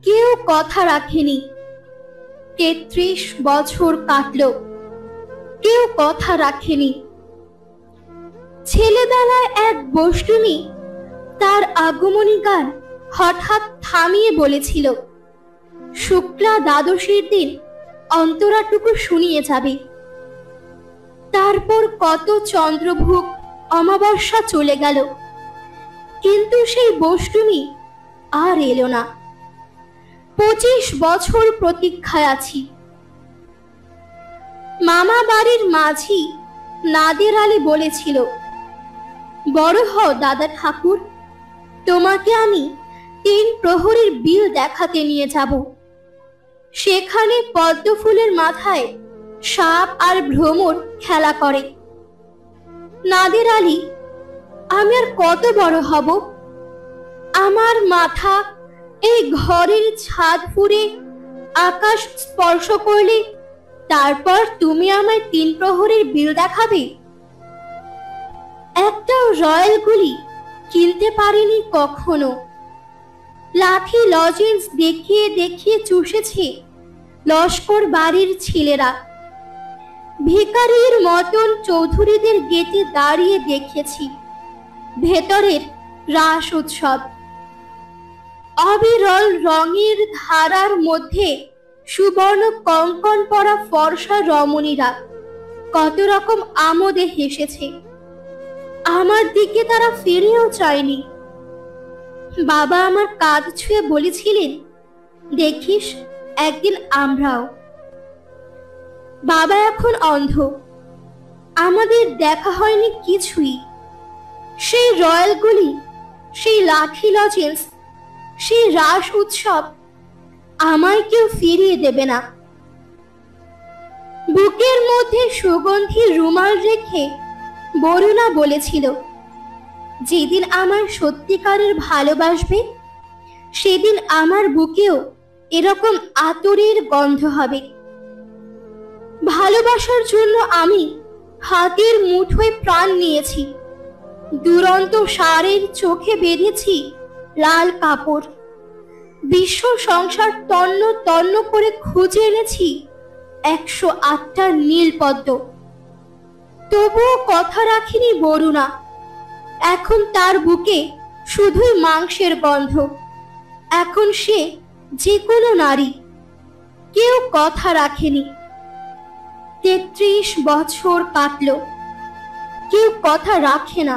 কেউ কথা রাখেনি। ৩৩ বছর কাটল, কেউ কথা রাখেনি। ছেলেবেলায় এক বষ্টুনি তার আগমনী গান হঠাৎ থামিয়ে বলেছিল, শুক্লা দ্বাদশীর দিন অন্তরাটুকু শুনিয়ে যাবে। তারপর কত চন্দ্রভোগ অমাবস্যা চলে গেল, কিন্তু সেই বষ্টুনি আর এলো না। ২৫ বছর প্রতীক্ষায় আছি। মামা বাড়ির মাঝি নাদের আলী বলেছিল, বড় হও দাদা ঠাকুর, তোমাকে আমি ৩ প্রহরীর বিল দেখাতে নিয়ে যাব। সেখানে পদ্ম ফুলের মাথায় সাপ আর ভ্রমর খেলা করে। নাদের আলী, আমি আর কত বড় হব? আমার মাথা এই ঘরের ছাদ ফুঁড়ে আকাশ স্পর্শ করলে তারপর তুমি আমায় ৩ প্রহরীর বিল দেখাবে? একটা রয়্যাল গুলি কিনতে পারিনি কখনো। লাঠি লজেন্স দেখিয়ে দেখিয়ে চুষেছে লস্কর বাড়ির ছেলেরা। ভিখারির মতন চৌধুরীদের গেটে দাঁড়িয়ে দেখেছি ভেতরের রাস উৎসব। অবিরল রঙের ধারার মধ্যে সুবর্ণ কঙ্কন পরা ফর্সা রমণীরা কত রকম আমোদে হেসেছে। আমার দিকে তারা ফিরেও চায়নি। বাবা আমার কাঁধ ছুঁয়ে বলেছিলেন, দেখিস একদিন আমরাও। বাবা এখন অন্ধ, আমাদের দেখা হয়নি কিছুই। সেই রয়্যালগুলি, সেই লাঠি লজেন্স, সেই রাস উৎসব আমায় কেউ ফিরিয়ে দেবে না। বুকের মধ্যে সুগন্ধি রুমাল রেখে বরুণা বলেছিল, যেদিন আমার সত্যিকারের ভালোবাসবে সেদিন আমার বুকেও এরকম আতরের গন্ধ হবে। ভালোবাসার জন্য আমি হাতের মুঠোয় প্রাণ নিয়েছি। দুরন্ত ষাঁড়ের চোখে বেঁধেছি লাল কাপড়। বিশ্ব সংসার তন্ন তন্ন করে খুঁজে এনেছি ১০৮টা নীল পদ্ম। তবুও কথা রাখিনি বরুণা। এখন তার বুকে শুধুই মাংসের গন্ধ। এখন সে যে কোনো নারী। কেউ কথা রাখেনি। ৩৩ বছর কাটল, কেউ কথা রাখে না।